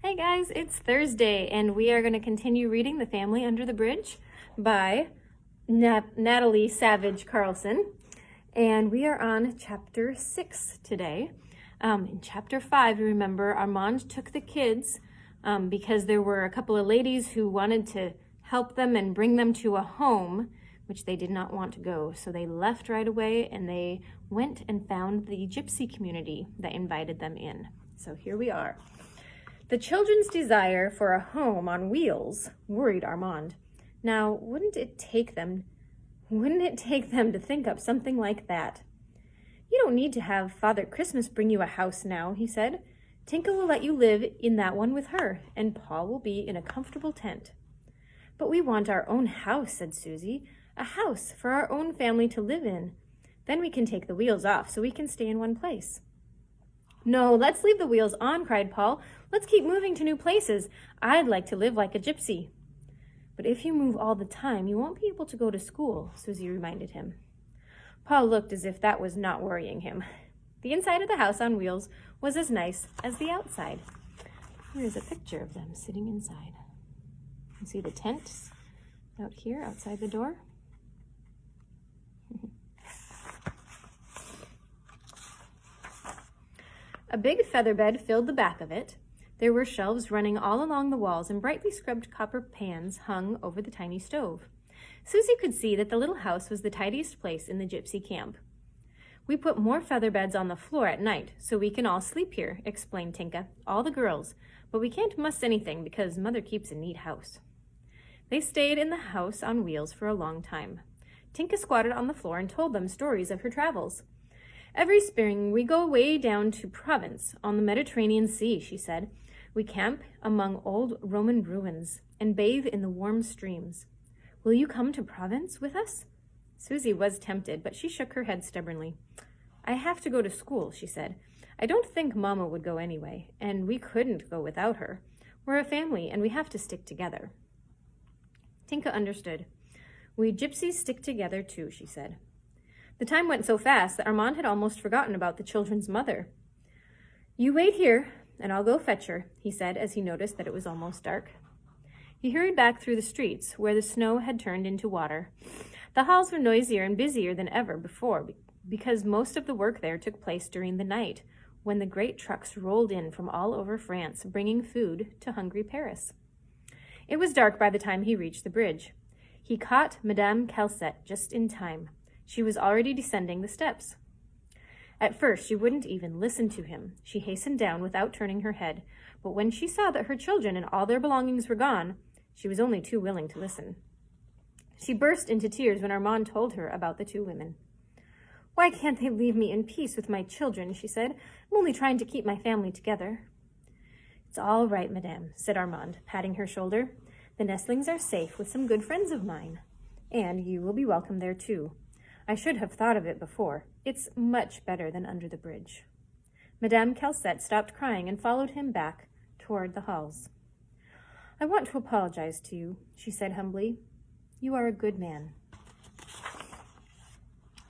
Hey guys, it's Thursday and we are going to continue reading The Family Under the Bridge by Natalie Savage Carlson. And we are on chapter 6 today. In chapter 5, you remember Armand took the kids because there were a couple of ladies who wanted to help them and bring them to a home, which they did not want to go. So they left right away and they went and found the gypsy community that invited them in. So here we are. The children's desire for a home on wheels worried Armand. Now, wouldn't it take them to think up something like that? You don't need to have Father Christmas bring you a house now, he said. Tinka will let you live in that one with her, and Paul will be in a comfortable tent. But we want our own house, said Susie. A house for our own family to live in. Then we can take the wheels off so we can stay in one place. No, let's leave the wheels on, cried Paul. Let's keep moving to new places. I'd like to live like a gypsy. But if you move all the time, you won't be able to go to school, Susie reminded him. Paul looked as if that was not worrying him. The inside of the house on wheels was as nice as the outside. Here's a picture of them sitting inside. You can see the tents out here outside the door. A big feather bed filled the back of it. There were shelves running all along the walls and brightly scrubbed copper pans hung over the tiny stove. Susie could see that the little house was the tidiest place in the gypsy camp. We put more feather beds on the floor at night so we can all sleep here, explained Tinka, all the girls, but we can't muss anything because Mother keeps a neat house. They stayed in the house on wheels for a long time. Tinka squatted on the floor and told them stories of her travels. Every spring, we go way down to Provence on the Mediterranean Sea, she said. We camp among old Roman ruins and bathe in the warm streams. Will you come to Provence with us? Susie was tempted, but she shook her head stubbornly. I have to go to school, she said. I don't think Mama would go anyway, and we couldn't go without her. We're a family, and we have to stick together. Tinka understood. We gypsies stick together too, she said. The time went so fast that Armand had almost forgotten about the children's mother. You wait here, and I'll go fetch her, he said as he noticed that it was almost dark. He hurried back through the streets where the snow had turned into water. The halls were noisier and busier than ever before because most of the work there took place during the night when the great trucks rolled in from all over France, bringing food to hungry Paris. It was dark by the time he reached the bridge. He caught Madame Calcette just in time. She was already descending the steps. At first, she wouldn't even listen to him. She hastened down without turning her head, but when she saw that her children and all their belongings were gone, she was only too willing to listen. She burst into tears when Armand told her about the two women. Why can't they leave me in peace with my children, she said. I'm only trying to keep my family together. It's all right, madame, said Armand, patting her shoulder. The nestlings are safe with some good friends of mine, and you will be welcome there too. I should have thought of it before. It's much better than under the bridge. Madame Calcette stopped crying and followed him back toward the halls. I want to apologize to you, she said humbly. You are a good man.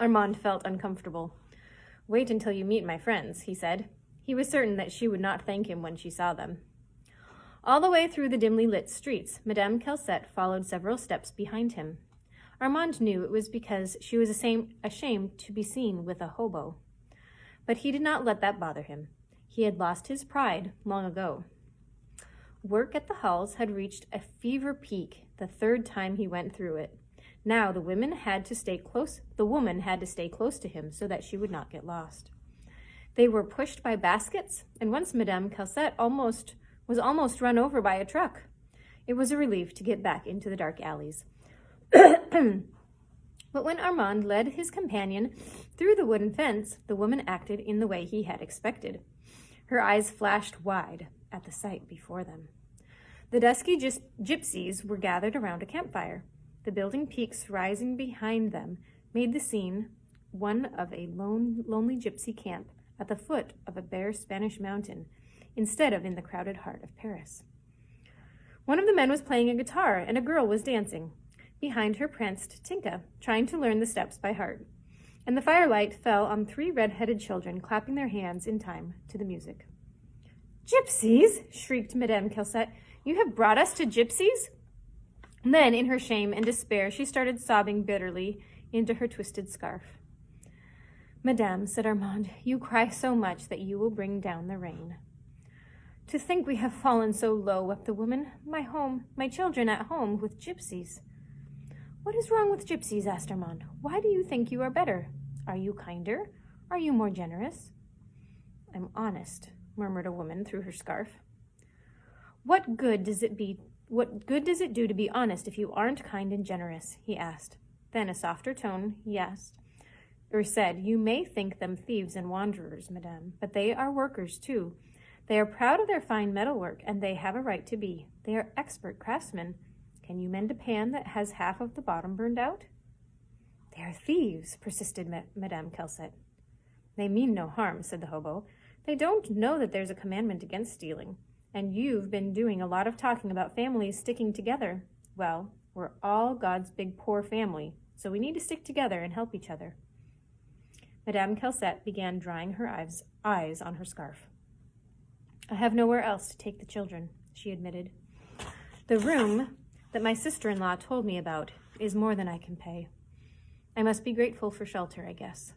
Armand felt uncomfortable. Wait until you meet my friends, he said. He was certain that she would not thank him when she saw them. All the way through the dimly lit streets, Madame Calcette followed several steps behind him. Armand knew it was because she was ashamed to be seen with a hobo. But he did not let that bother him. He had lost his pride long ago. Work at the halls had reached a fever peak the third time he went through it. Now the woman had to stay close to him so that she would not get lost. They were pushed by baskets, and once Madame Calcette was almost run over by a truck. It was a relief to get back into the dark alleys. But when Armand led his companion through the wooden fence, the woman acted in the way he had expected. Her eyes flashed wide at the sight before them. The dusky gypsies were gathered around a campfire. The building peaks rising behind them made the scene one of a lonely gypsy camp at the foot of a bare Spanish mountain, instead of in the crowded heart of Paris. One of the men was playing a guitar, and a girl was dancing. Behind her pranced Tinka, trying to learn the steps by heart, and the firelight fell on 3 red-headed children clapping their hands in time to the music. Gypsies! Shrieked Madame Calcette. You have brought us to gypsies? Then, in her shame and despair, she started sobbing bitterly into her twisted scarf. Madame, said Armand, you cry so much that you will bring down the rain. To think we have fallen so low, wept the woman. My home, my children at home with gypsies. What is wrong with gypsies? Asked Armand. Why do you think you are better? Are you kinder? Are you more generous? I'm honest, murmured a woman through her scarf. What good does it do to be honest if you aren't kind and generous? He asked. Then, a softer tone, he asked, or said, You may think them thieves and wanderers, madame, but they are workers too. They are proud of their fine metalwork, and they have a right to be. They are expert craftsmen. Can you mend a pan that has half of the bottom burned out? They are thieves, persisted Madame Calcette. They mean no harm, said the hobo. They don't know that there's a commandment against stealing. And you've been doing a lot of talking about families sticking together. Well, we're all God's big poor family, so we need to stick together and help each other. Madame Calcette began drying her eyes on her scarf. I have nowhere else to take the children, she admitted. The room that my sister-in-law told me about is more than I can pay. I must be grateful for shelter, I guess.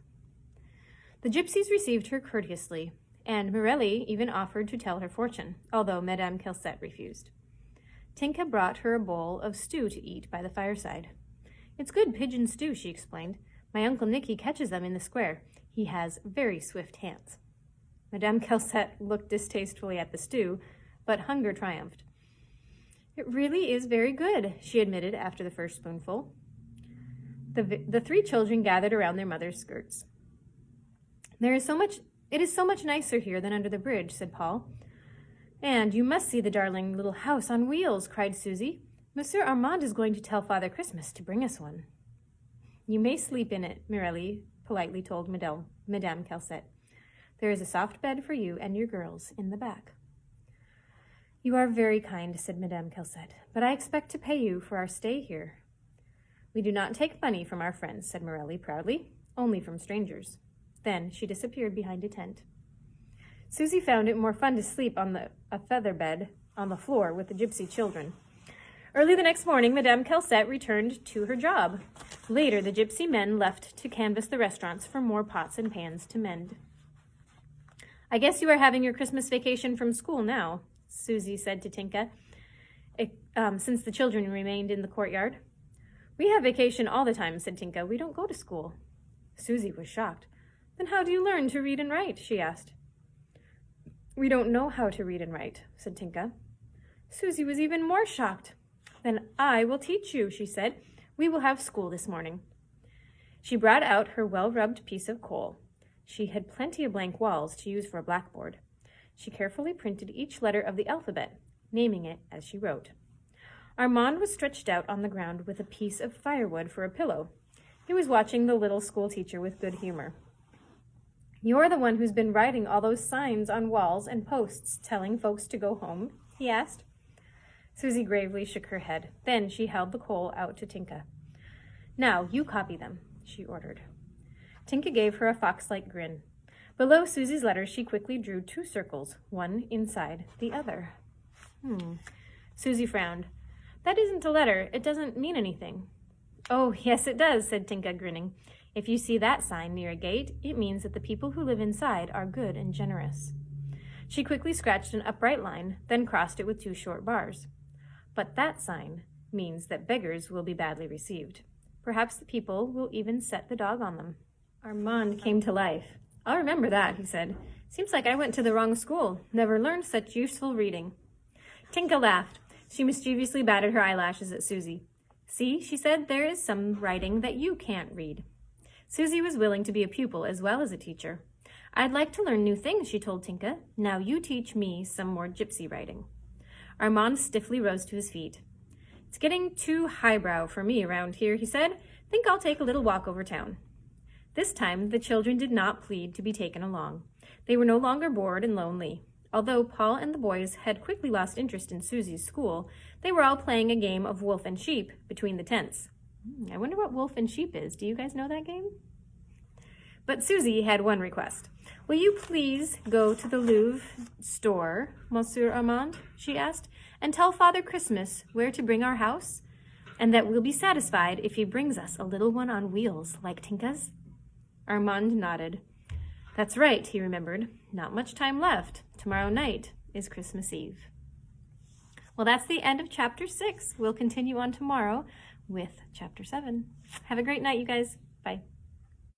The gypsies received her courteously, and Morelli even offered to tell her fortune, although Madame Calcette refused. Tinka brought her a bowl of stew to eat by the fireside. It's good pigeon stew, she explained. My Uncle Nicky catches them in the square. He has very swift hands. Madame Calcette looked distastefully at the stew, but hunger triumphed. It really is very good, she admitted after the first spoonful. The three children gathered around their mother's skirts. It is so much nicer here than under the bridge, said Paul. And you must see the darling little house on wheels, cried Susie. Monsieur Armand is going to tell Father Christmas to bring us one. You may sleep in it, Morelli politely told Madame Calcette. There is a soft bed for you and your girls in the back. You are very kind, said Madame Calcette, but I expect to pay you for our stay here. We do not take money from our friends, said Morelli proudly, only from strangers. Then she disappeared behind a tent. Susie found it more fun to sleep on a feather bed on the floor with the gypsy children. Early the next morning, Madame Calcette returned to her job. Later, the gypsy men left to canvass the restaurants for more pots and pans to mend. I guess you are having your Christmas vacation from school now, Susie said to Tinka, since the children remained in the courtyard. We have vacation all the time, said Tinka. We don't go to school. Susie was shocked. Then how do you learn to read and write? She asked. We don't know how to read and write, said Tinka. Susie was even more shocked. Then I will teach you, she said. We will have school this morning. She brought out her well-rubbed piece of coal. She had plenty of blank walls to use for a blackboard. She carefully printed each letter of the alphabet, naming it as she wrote. Armand was stretched out on the ground with a piece of firewood for a pillow. He was watching the little school teacher with good humor. You're the one who's been writing all those signs on walls and posts telling folks to go home? He asked. Susie gravely shook her head. Then she held the coal out to Tinka. Now, you copy them, she ordered. Tinka gave her a fox-like grin. Below Susie's letter, she quickly drew 2 circles, one inside the other. Susie frowned. That isn't a letter. It doesn't mean anything. Oh, yes, it does, said Tinka, grinning. If you see that sign near a gate, it means that the people who live inside are good and generous. She quickly scratched an upright line, then crossed it with 2 short bars. But that sign means that beggars will be badly received. Perhaps the people will even set the dog on them. Armand came to life. I'll remember that, he said. Seems like I went to the wrong school. Never learned such useful reading. Tinka laughed. She mischievously batted her eyelashes at Susie. See, she said, there is some writing that you can't read. Susie was willing to be a pupil as well as a teacher. I'd like to learn new things, she told Tinka. Now you teach me some more gypsy writing. Armand stiffly rose to his feet. It's getting too highbrow for me around here, he said. Think I'll take a little walk over town. This time, the children did not plead to be taken along. They were no longer bored and lonely. Although Paul and the boys had quickly lost interest in Susie's school, they were all playing a game of wolf and sheep between the tents. I wonder what wolf and sheep is. Do you guys know that game? But Susie had one request. "Will you please go to the Louvre store, Monsieur Armand?" she asked, "and tell Father Christmas where to bring our house, and that we'll be satisfied if he brings us a little one on wheels like Tinka's?" Armand nodded. That's right, he remembered. Not much time left. Tomorrow night is Christmas Eve. Well, that's the end of chapter 6. We'll continue on tomorrow with chapter 7. Have a great night, you guys. Bye.